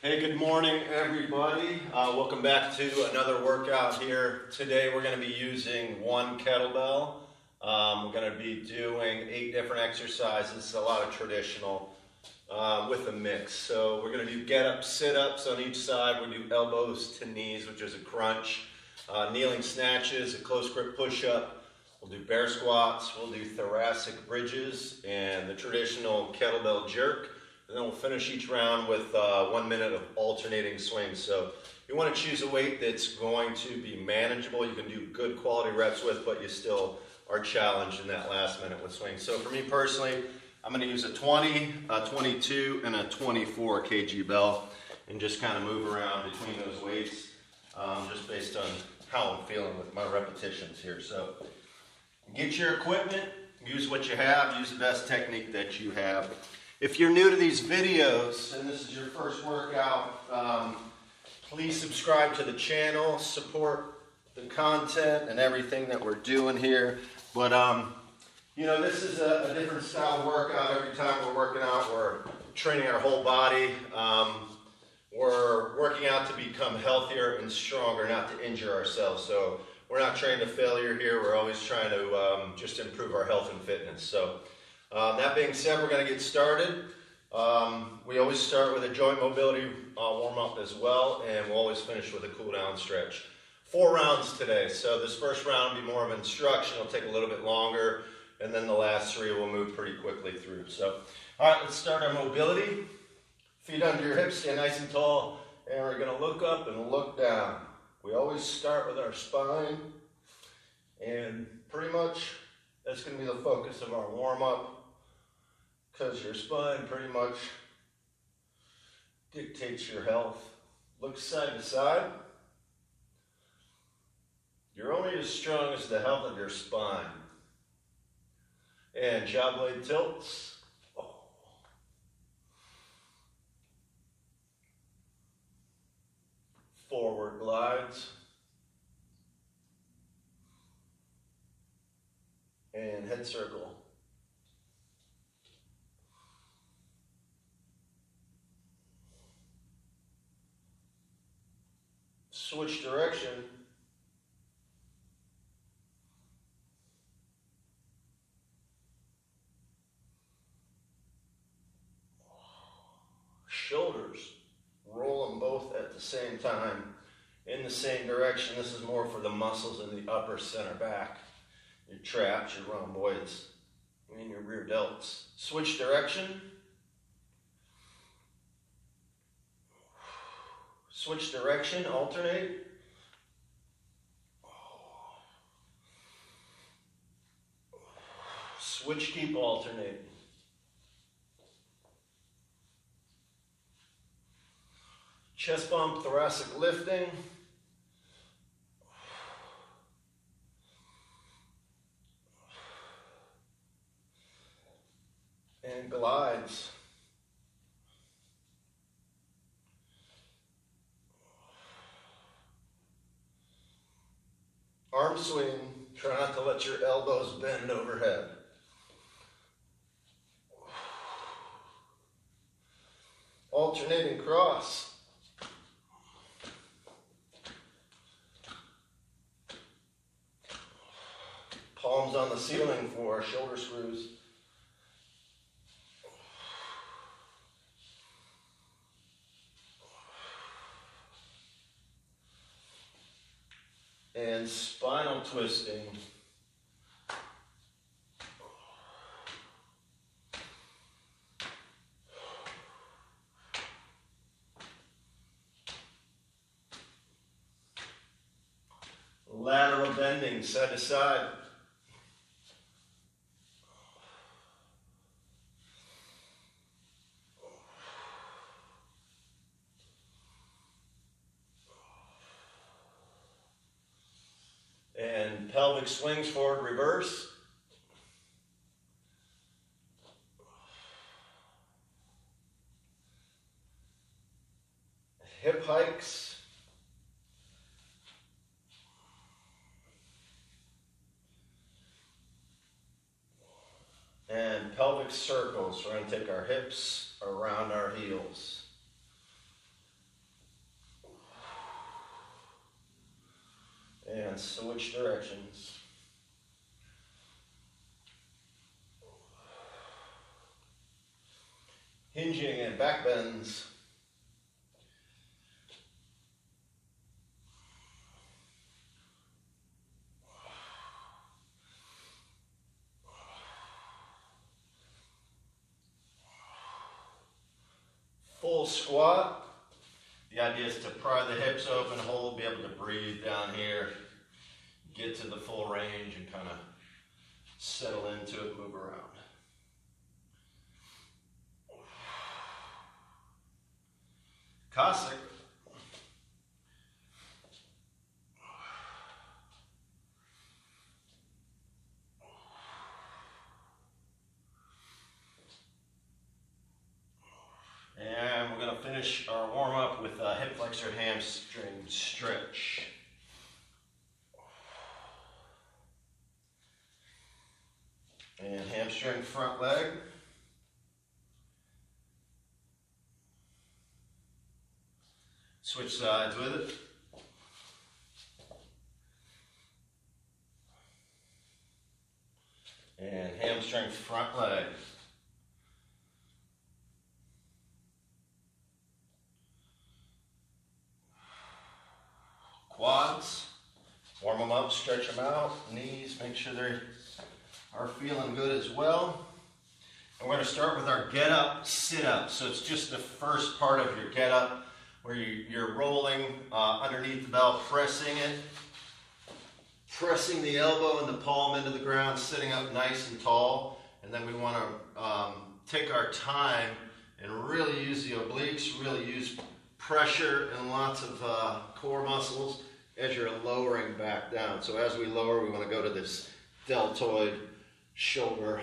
Hey, good morning everybody. Welcome back to another workout here. Today we're going to be using one kettlebell. We're going to be doing 8 different exercises, a lot of traditional with a mix. So we're going to do get-ups, sit-ups on each side. We'll do elbows to knees, which is a crunch. Kneeling snatches, a close grip push-up. We'll do bear squats. We'll do thoracic bridges and the traditional kettlebell jerk. And then we'll finish each round with 1 minute of alternating swings. So you want to choose a weight that's going to be manageable, you can do good quality reps with, but you still are challenged in that last minute with swings. So for me personally, I'm going to use a 20, a 22, and a 24 kg bell and just kind of move around between those weights just based on how I'm feeling with my repetitions here. So get your equipment, use what you have, use the best technique that you have. If you're new to these videos and this is your first workout, please subscribe to the channel, support the content and everything that we're doing here. But you know, this is a different style of workout. Every time we're working out, we're training our whole body. We're working out to become healthier and stronger, not to injure ourselves. So we're not training to failure here. We're always trying to just improve our health and fitness. So that being said, we're going to get started. We always start with a joint mobility warm-up as well, and we'll always finish with a cool-down stretch. 4 rounds today, so this first round will be more of instruction. It'll take a little bit longer, and then the last 3 will move pretty quickly through. So, all right, let's start our mobility. Feet under your hips, stay nice and tall, and we're going to look up and look down. We always start with our spine, and pretty much that's going to be the focus of our warm-up, because your spine pretty much dictates your health. Look side to side. You're only as strong as the health of your spine. And jaw blade tilts. Oh. Forward glides. And head circle. Switch direction. Shoulders, roll them both at the same time in the same direction. This is more for the muscles in the upper center back, your traps, your rhomboids, and your rear delts. Switch direction. Switch direction, alternate. Switch, keep alternating. Chest bump, thoracic lifting. And glides. Arm swing, try not to let your elbows bend overhead. Alternating cross. Palms on the ceiling for shoulder screws. And spinal twisting. Lateral bending, side to side. And pelvic swings forward, reverse. Hip hikes. And pelvic circles. We're going to take our hips around our heels. And switch directions. Hinging and back bends. Full squat. The idea is to pry the hips open, hold, be able to breathe down here, get to the full range and kind of settle into it, move around. Cossack. And we're going to finish our warm-up with a hip flexor hamstring stretch. And hamstring front leg. Switch sides with it. And hamstring front leg. Quads, warm them up, stretch them out. Knees, make sure they are feeling good as well. And we're going to start with our get up, sit up. So it's just the first part of your get up where you're rolling underneath the bell, pressing it, pressing the elbow and the palm into the ground, sitting up nice and tall. And then we want to take our time and really use the obliques, really use pressure and lots of core muscles as you're lowering back down. So as we lower, we want to go to this deltoid shoulder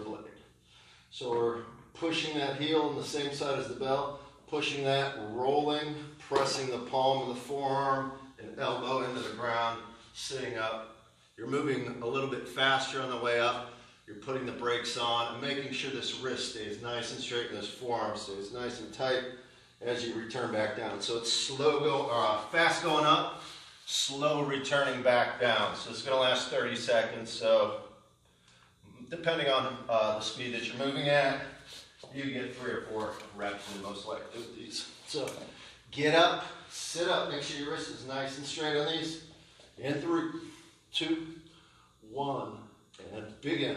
blade. So we're pushing that heel on the same side as the bell, pushing that, rolling, pressing the palm of the forearm and elbow into the ground, sitting up. You're moving a little bit faster on the way up. You're putting the brakes on and making sure this wrist stays nice and straight and this forearm stays nice and tight as you return back down. So it's fast going up, slow returning back down. So it's going to last 30 seconds. So depending on the speed that you're moving at, you get 3 or 4 reps in most likely with these. So get up, sit up, make sure your wrist is nice and straight on these. In 3, 2, 1, and begin.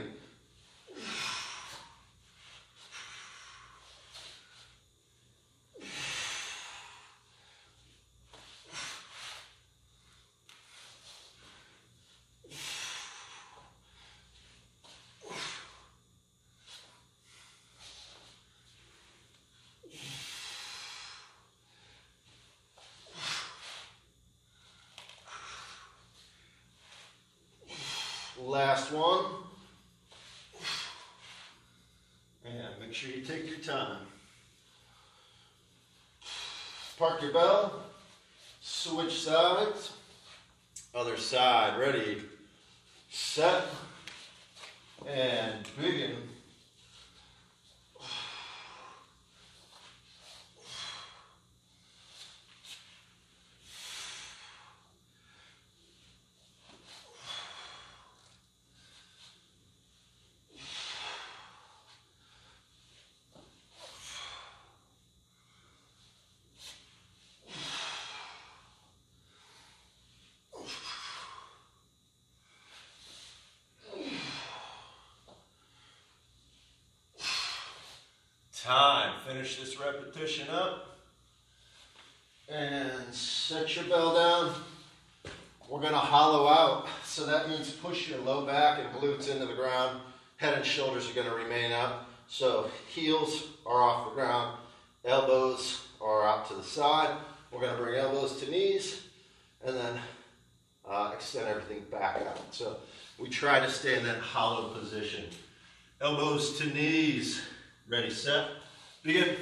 Last one. And make sure you take your time. Park your bell. Switch sides. Other side. Ready, set, and begin. Time. Finish this repetition up. And set your bell down. We're going to hollow out. So that means push your low back and glutes into the ground. Head and shoulders are going to remain up. So heels are off the ground. Elbows are out to the side. We're going to bring elbows to knees. And then extend everything back out. So we try to stay in that hollow position. Elbows to knees. Ready, set, begin.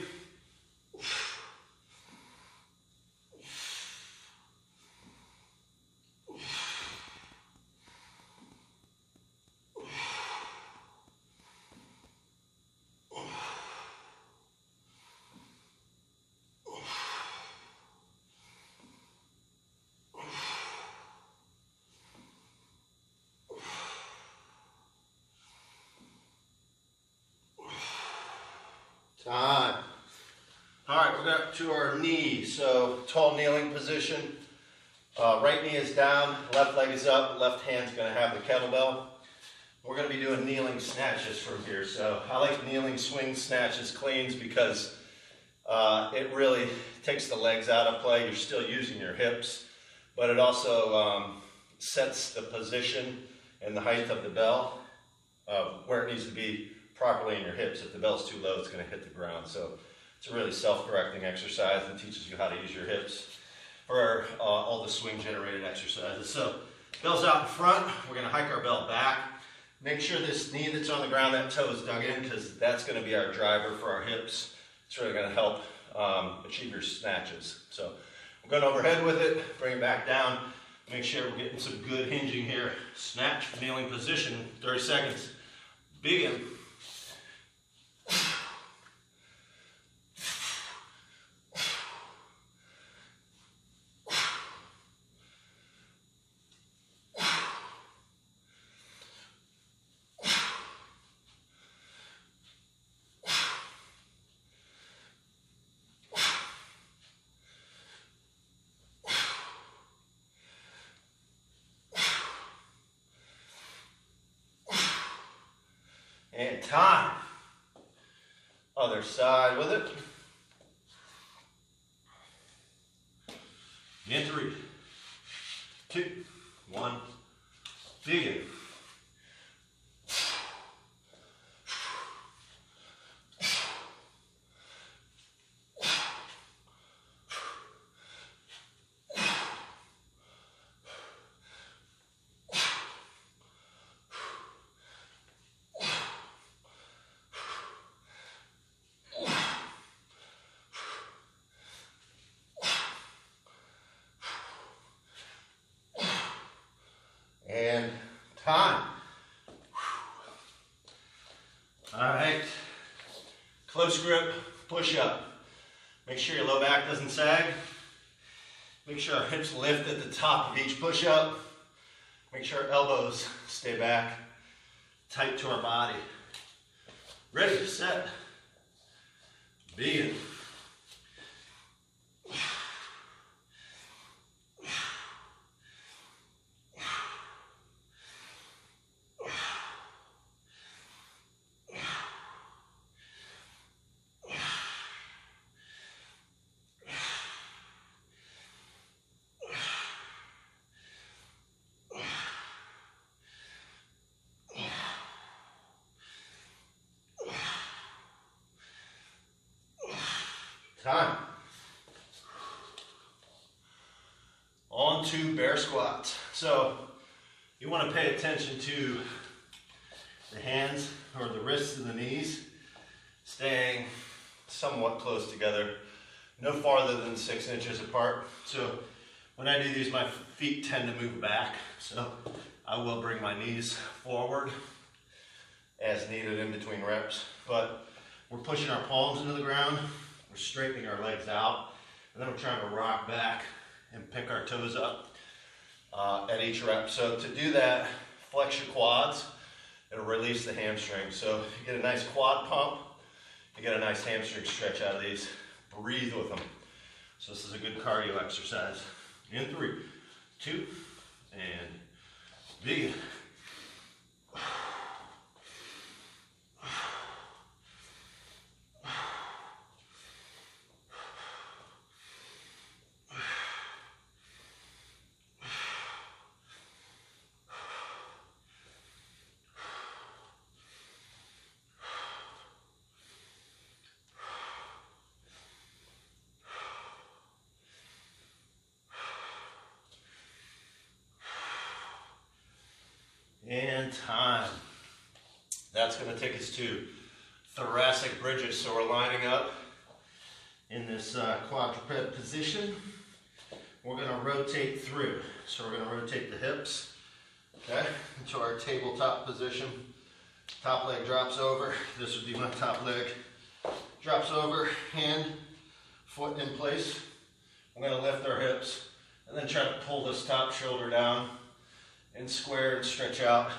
Time. All right, we're going to our knee. So tall kneeling position. Right knee is down, left leg is up, left hand's going to have the kettlebell. We're going to be doing kneeling snatches from here. So I like kneeling swing snatches cleans because it really takes the legs out of play. You're still using your hips, but it also sets the position and the height of the bell where it needs to be properly in your hips. If the bell's too low, it's going to hit the ground. So it's a really self-correcting exercise and teaches you how to use your hips for all the swing generated exercises. So bell's out in front. We're going to hike our bell back. Make sure this knee that's on the ground, that toe is dug in, because that's going to be our driver for our hips. It's really going to help achieve your snatches. So we're going overhead with it, bring it back down. Make sure we're getting some good hinging here. Snatch, kneeling position, 30 seconds. Begin. And time. Other side with it. In 3, 2, 1, begin. And time. All right. Close grip, push up. Make sure your low back doesn't sag. Make sure our hips lift at the top of each push up. Make sure our elbows stay back, tight to our body. Ready, set, begin. Time. On to bear squats. So you want to pay attention to the hands or the wrists and the knees staying somewhat close together, no farther than 6 inches apart. So when I do these, my feet tend to move back. So I will bring my knees forward as needed in between reps. But we're pushing our palms into the ground. We're straightening our legs out, and then we're trying to rock back and pick our toes up at each rep. So to do that, flex your quads. It'll release the hamstring. So you get a nice quad pump, you get a nice hamstring stretch out of these. Breathe with them. So this is a good cardio exercise. In 3, 2, and begin. And time. That's going to take us to thoracic bridges. So we're lining up in this quadruped position. We're going to rotate through. So we're going to rotate the hips, okay, into our tabletop position. Top leg drops over. This would be my top leg. Drops over, hand, foot in place. We're going to lift our hips and then try to pull this top shoulder down and square and stretch out,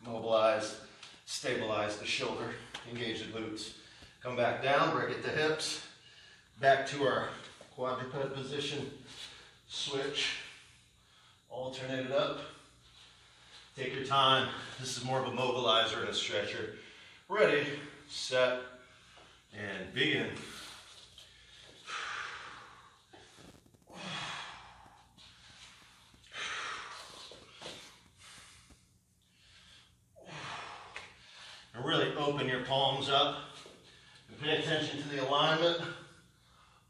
mobilize, stabilize the shoulder, engage the glutes Come back down, break it to hips. Back to our quadruped position. Switch. Alternate it up. Take your time. This is more of a mobilizer and a stretcher. Ready, set, and begin. And really open your palms up and pay attention to the alignment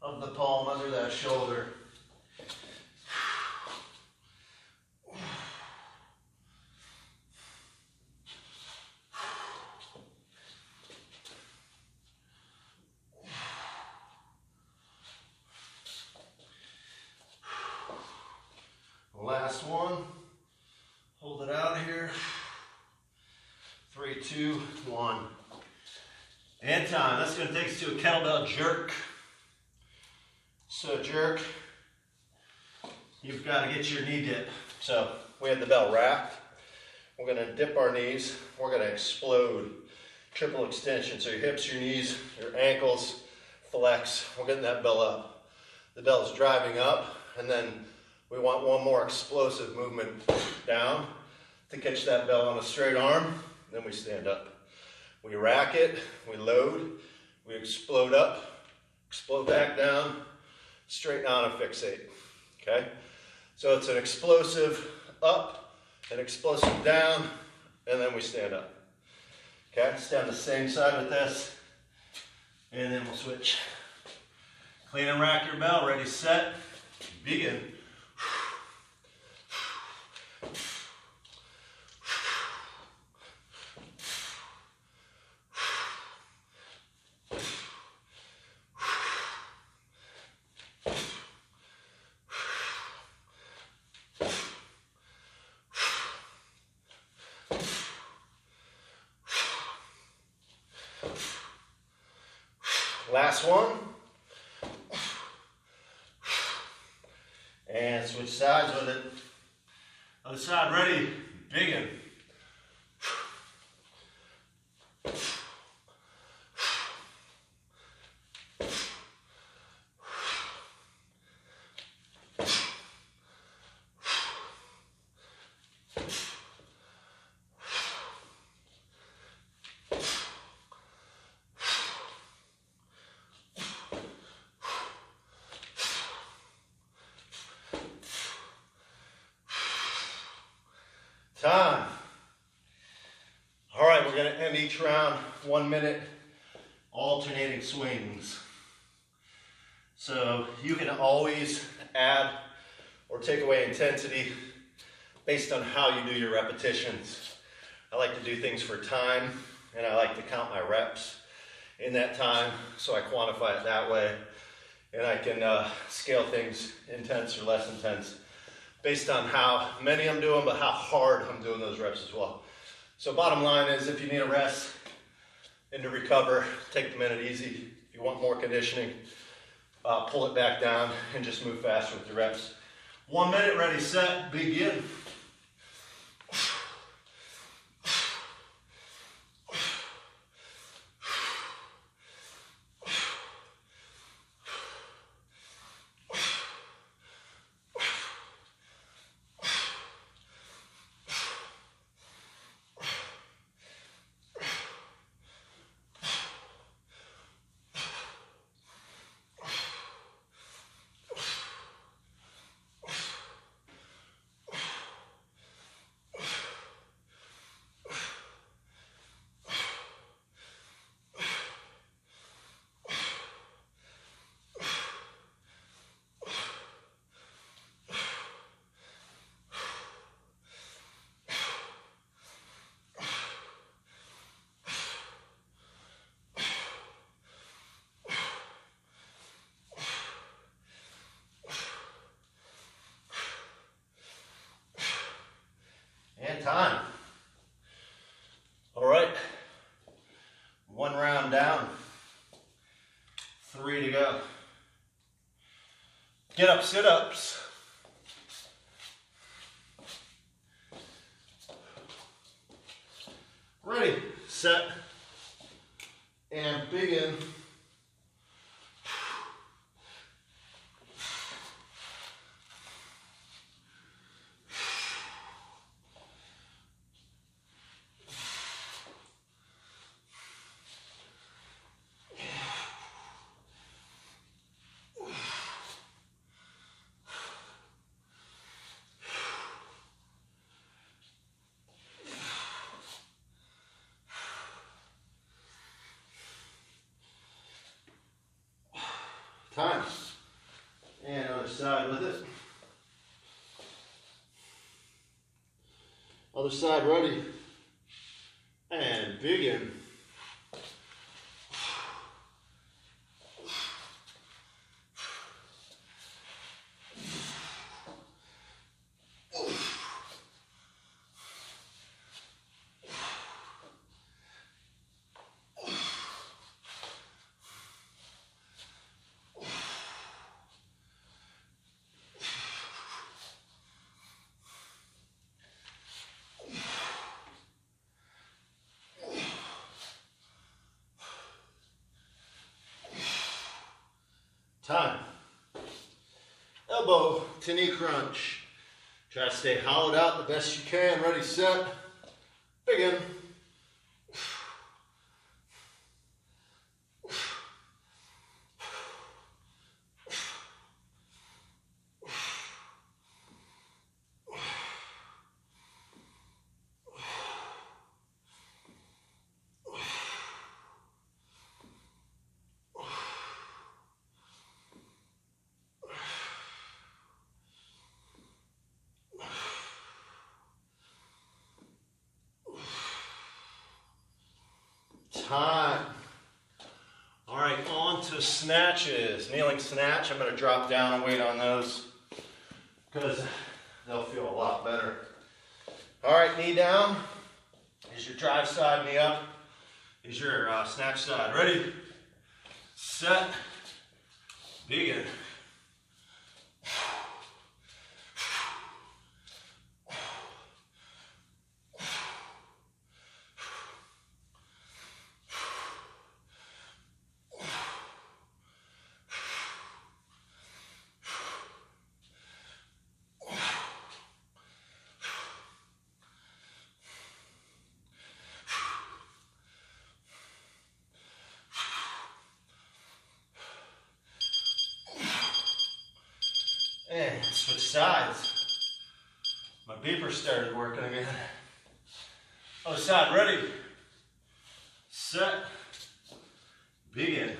of the palm under that shoulder. Last one. Hold it out here. 3, 2, 1. And time. That's going to take us to a kettlebell jerk. So jerk, you've got to get your knee dip. So we have the bell wrapped. We're going to dip our knees. We're going to explode. Triple extension. So your hips, your knees, your ankles flex. We're getting that bell up. The bell's driving up, and then we want one more explosive movement down to catch that bell on a straight arm. Then we stand up. We rack it, we load, we explode up, explode back down, straighten out and fixate. Okay? So it's an explosive up, an explosive down, and then we stand up. Okay? Stay on the same side with this, and then we'll switch. Clean and rack your bell, ready, set, begin. Last one. And switch sides with it. Other side, ready, begin. Time. All right, we're going to end each round 1 minute alternating swings. So you can always add or take away intensity based on how you do your repetitions. I like to do things for time, and I like to count my reps in that time, so I quantify it that way, and I can scale things intense or less intense based on how many I'm doing, but how hard I'm doing those reps as well. So bottom line is, if you need a rest and to recover, take the minute easy. If you want more conditioning, pull it back down and just move faster with the reps. 1 minute, ready, set, begin. And time. All right. 1 round down. 3 to go. Get up, sit-ups. Ready, set, and begin. Time. And other side with it. Other side ready. And begin. Time. Elbow to knee crunch. Try to stay hollowed out the best you can. Ready, set, begin. Time. All right, on to snatches. Kneeling snatch. I'm going to drop down and weight on those because they'll feel a lot better. All right, knee down. Is your drive side, knee up. Is your snatch side. Ready, set, begin. And switch sides. My beeper started working again. Other side, ready, set, begin.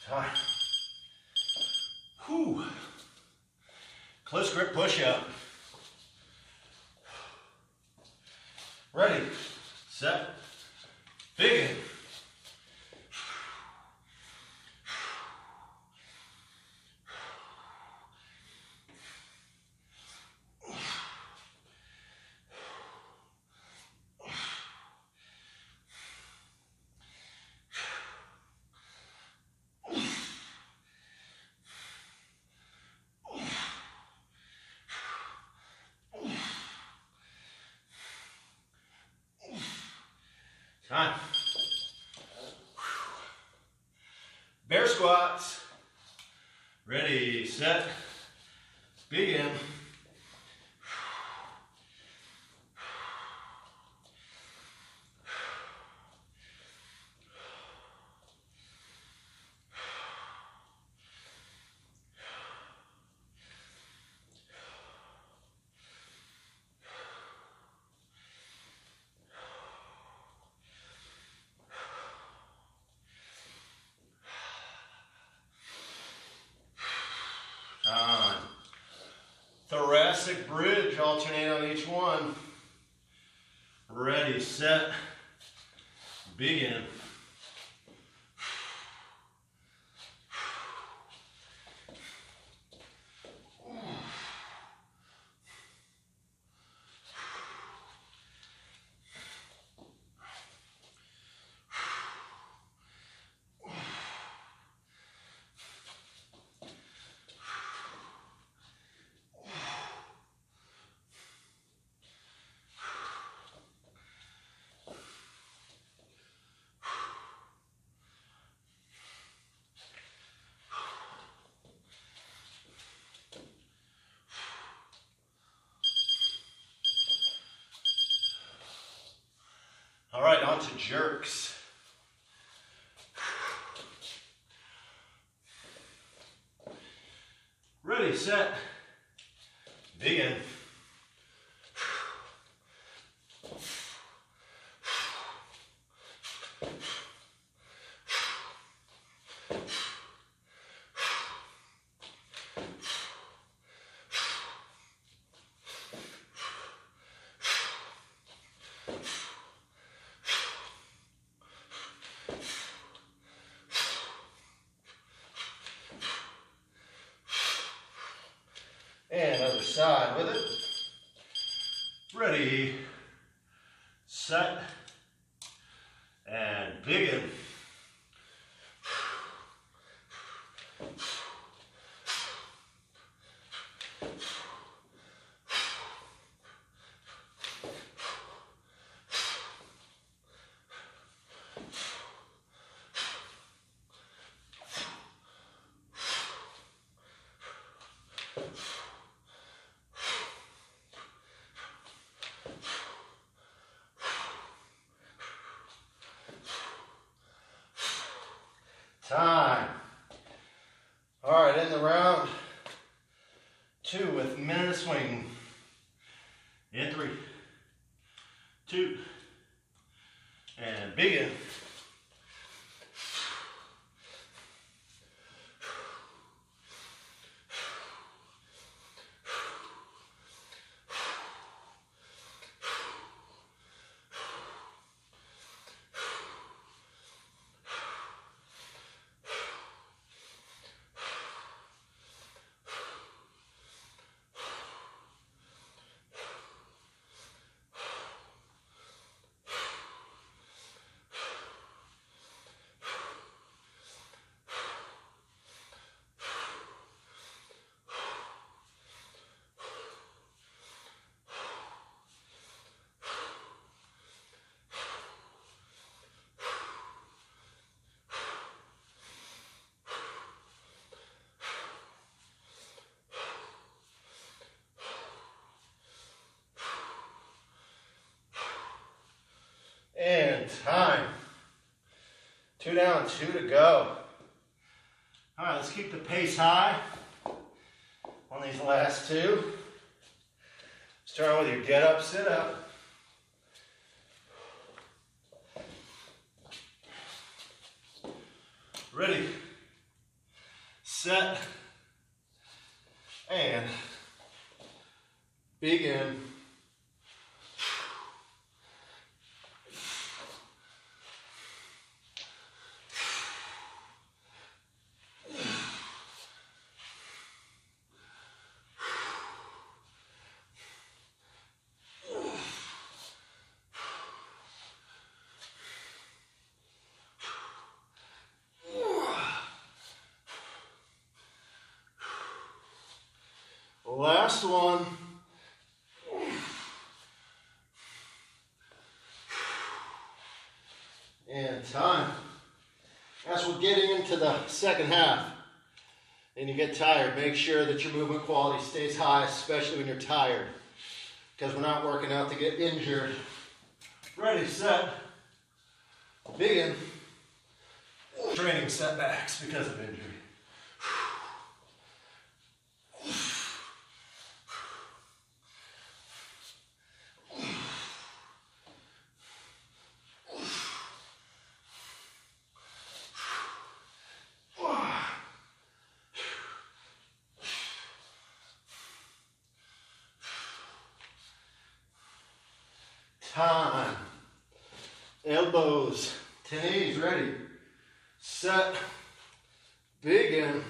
Time. Whew. Close grip push up. Ready, set, begin. Time. Bear squats. Ready, set, begin. Thoracic bridge, alternate on each one. Ready, set, begin. All right, on to jerks. Ready, set, begin. And other side with it. Ready, set, and begin. Time. All right, in the round 2 with minute swing. In 3, 2, and begin. And time. 2 down, 2 to go. All right, let's keep the pace high on these last 2. Starting with your get up, sit up. Ready, set, and begin. Last one. And time. As we're getting into the second half and you get tired, make sure that your movement quality stays high, especially when you're tired, because we're not working out to get injured. Ready, set, begin. Training setbacks because of injury. Time. Elbows to knees. Ready, set, begin.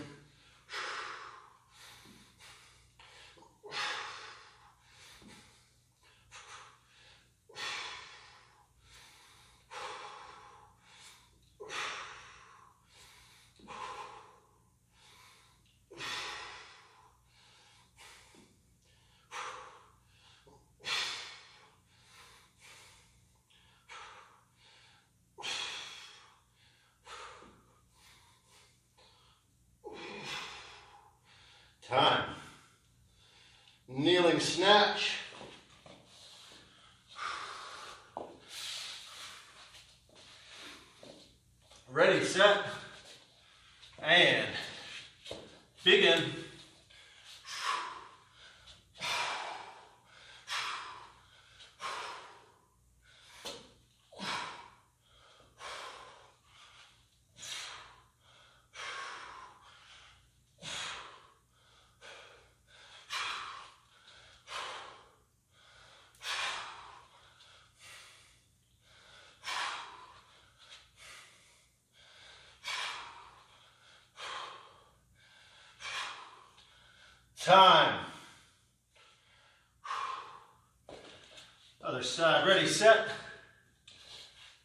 Time. Kneeling snatch. Begin. Time. Other side. Ready, set,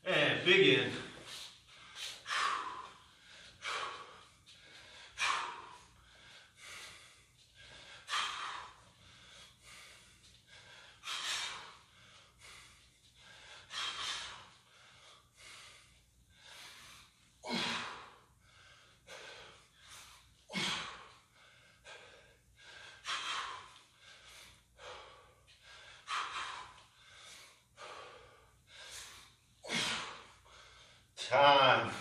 and begin. Time.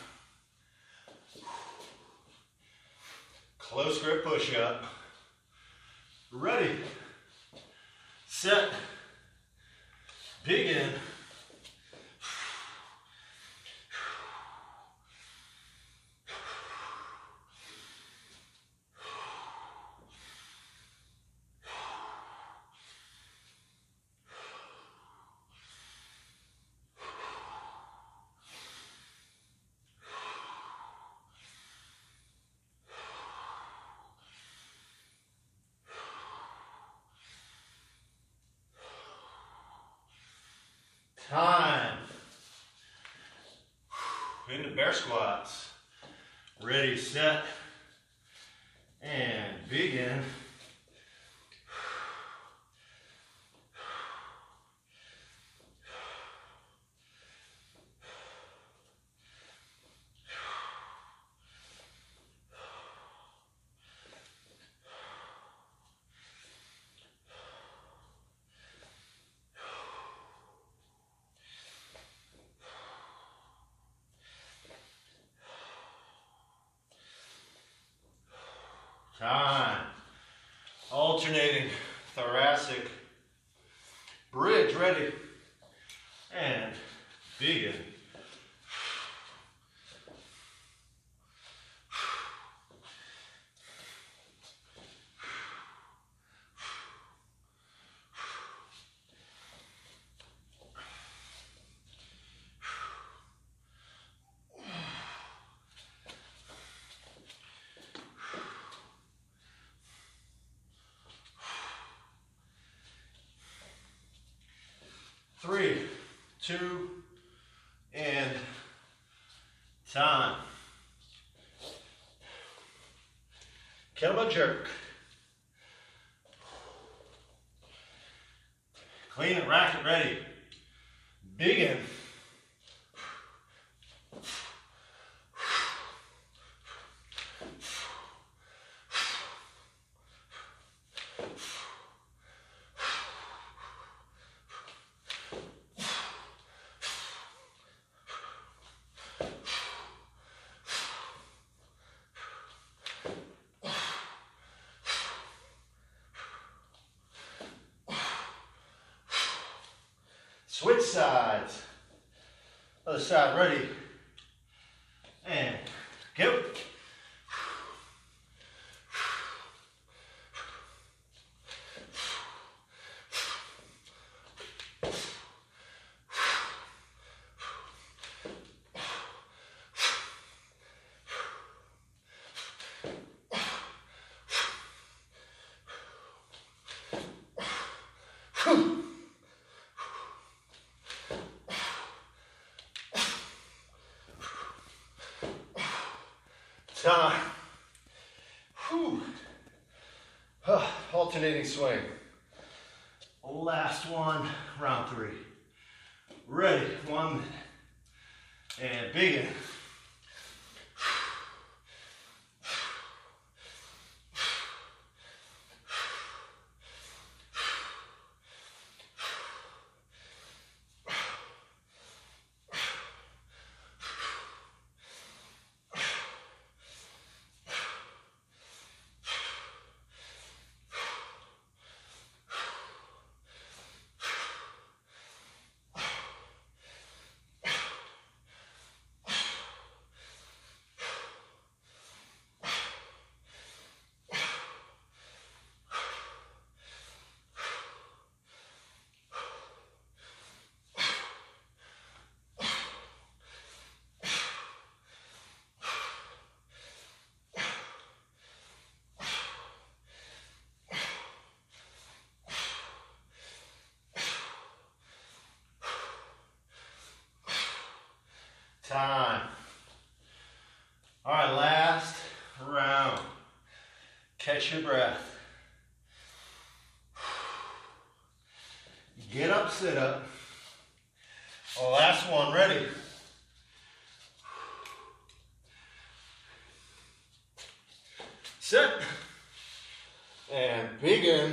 Close grip push up. Ready, set, begin. Time. Into bear squats. Ready, set, and begin. Time. Alternating thoracic bridge. Ready, and begin. Three, two, and time. Kettlebell jerk. Clean it, rack it, ready. Begin. Switch sides. Other side, ready, and go. Time. Whew. Alternating swing. Last one, round three. Ready, 1 minute. And begin. Time. All right, last round. Catch your breath. Get up, sit up. Last one, ready? Sit. And begin.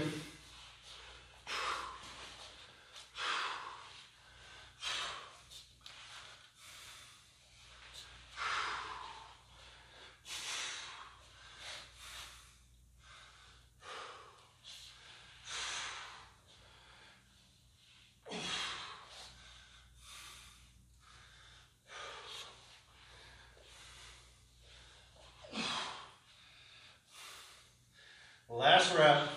Last rep.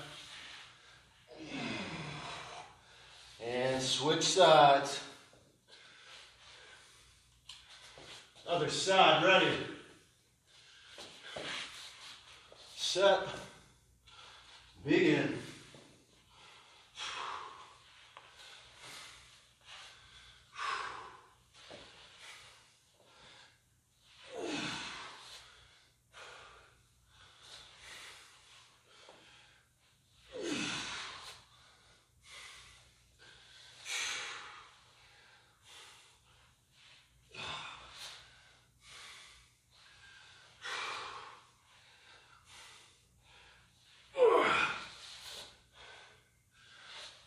And switch sides. Other side, ready. Set. Begin.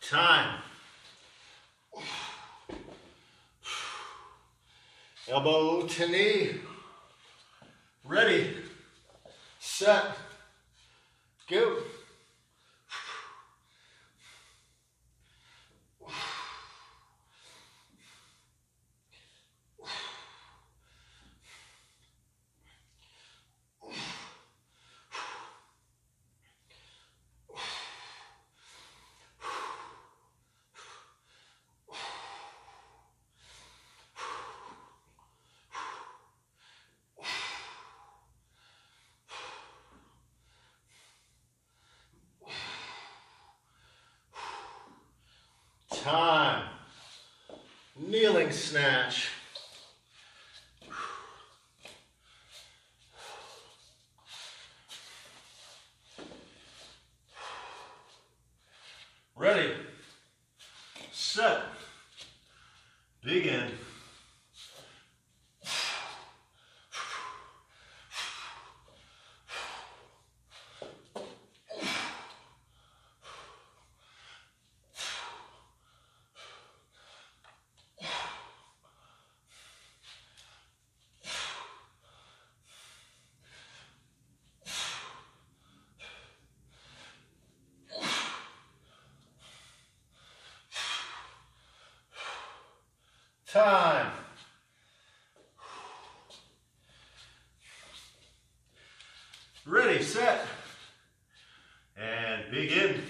Time. Elbow to knee. Ready, set, go. Time. Kneeling snatch. Ready, set, begin. Time. Ready, set, and begin.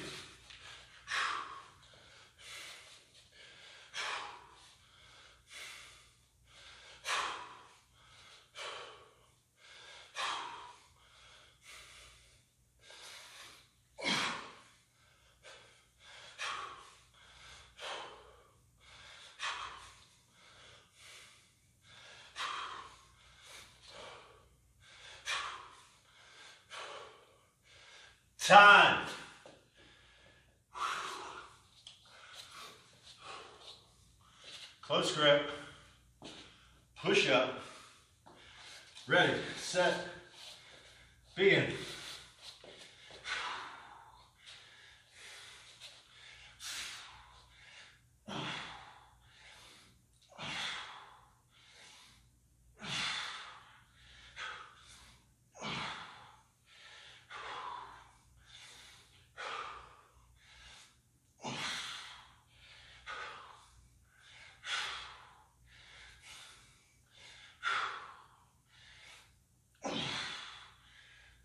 Time. Close grip. Push up. Ready, set, begin.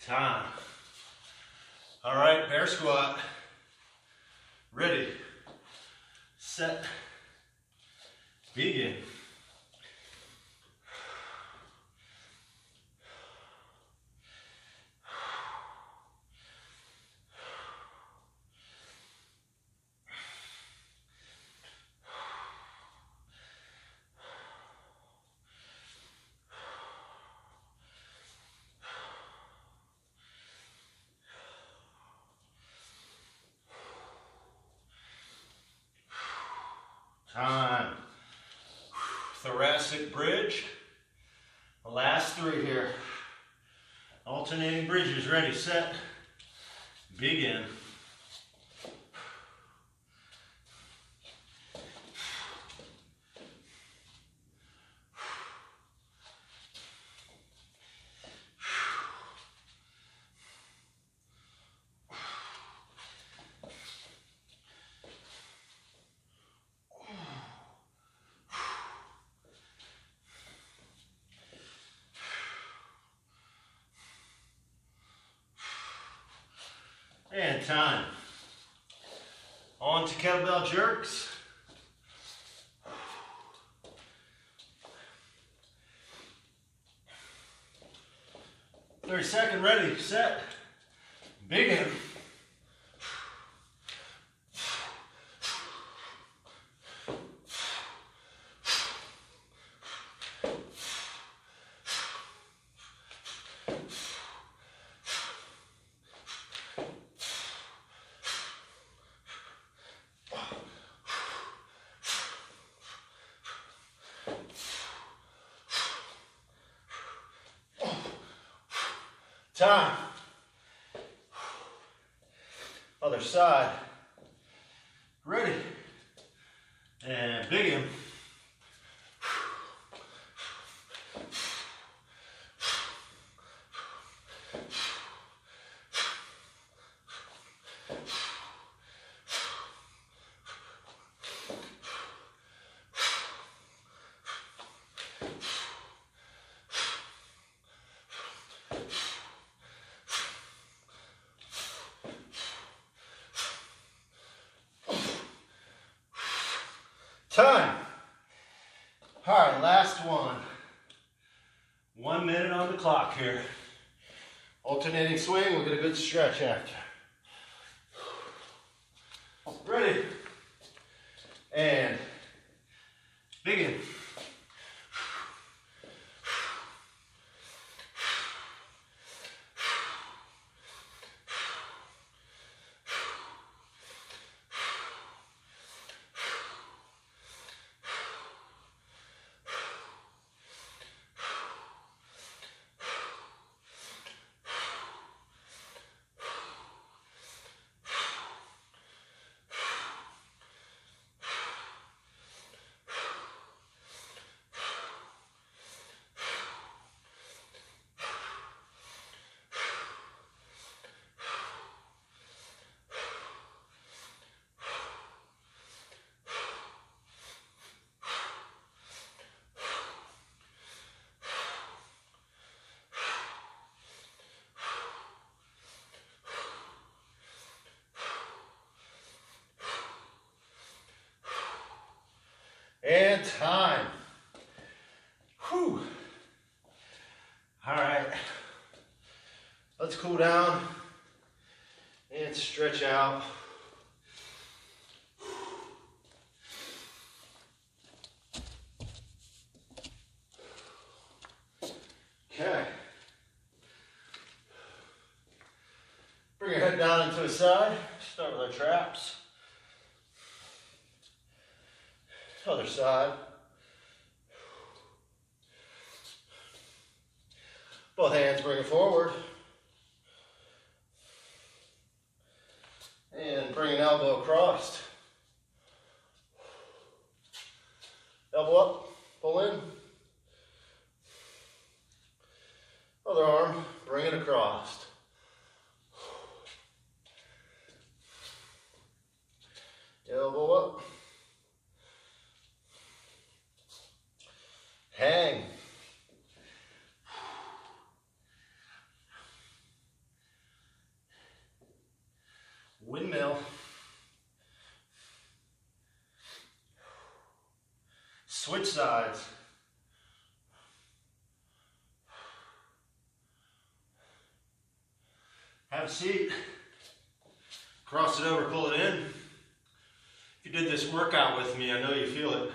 Time. All right, bear squat. Ready, set, begin. elastic bridge. The last 3 here. Alternating bridges, ready, set, begin. And time. On to kettlebell jerks. 30-second, ready, set, begin. Time. Other side. Ready. And begin. Time. All right, last one. 1 minute on the clock here. Alternating swing, we'll get a good stretch after. Ready. And begin. And time. Whew. All right. Let's cool down and stretch out. Okay. Bring your head down into the side. Start with our traps. Other side. Both hands bring it forward. And bring an elbow across. Elbow up, pull in. Other arm, bring it across. Elbow up. Hang. Windmill. Switch sides. Have a seat. Cross it over, pull it in. If you did this workout with me, I know you feel it.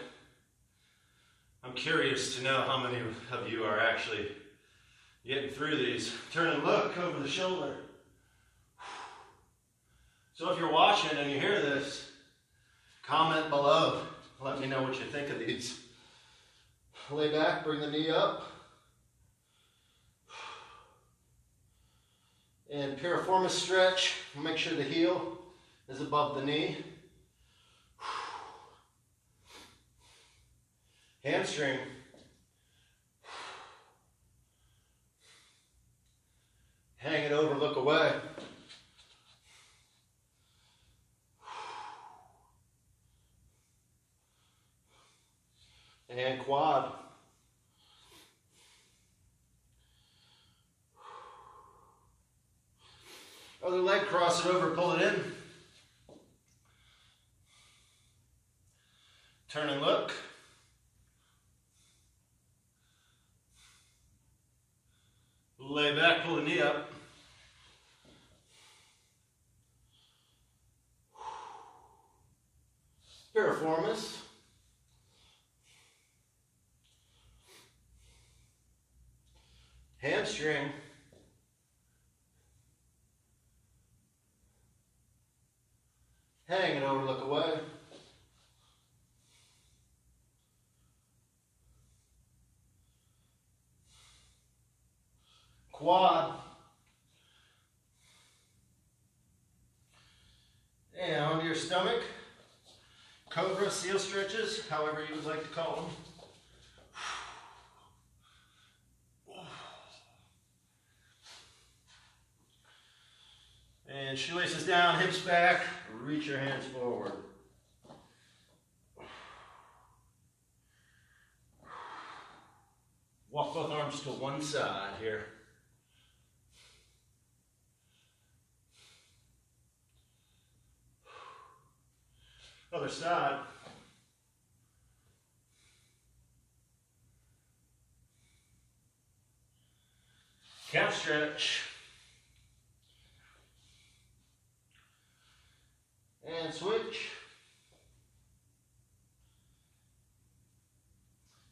I'm curious to know how many of you are actually getting through these. Turn and look over the shoulder. So if you're watching and you hear this, comment below. Let me know what you think of these. Lay back, bring the knee up. And piriformis stretch. Make sure the heel is above the knee. Hamstring. Hang it over, look away. And quad. Other leg, cross it over, pull it in. Turn and look. Lay back, pull the knee up. Piriformis. Hamstring. Hang it over, look away. Quad. And onto your stomach. Cobra, seal stretches, however you would like to call them. And shoelaces down, hips back, reach your hands forward. Walk both arms to one side here. Other side. Calf stretch. And switch.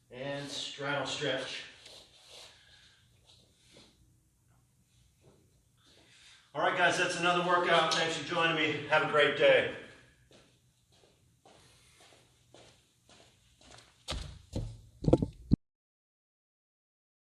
And straddle stretch. All right, guys, that's another workout. Thanks for joining me. Have a great day.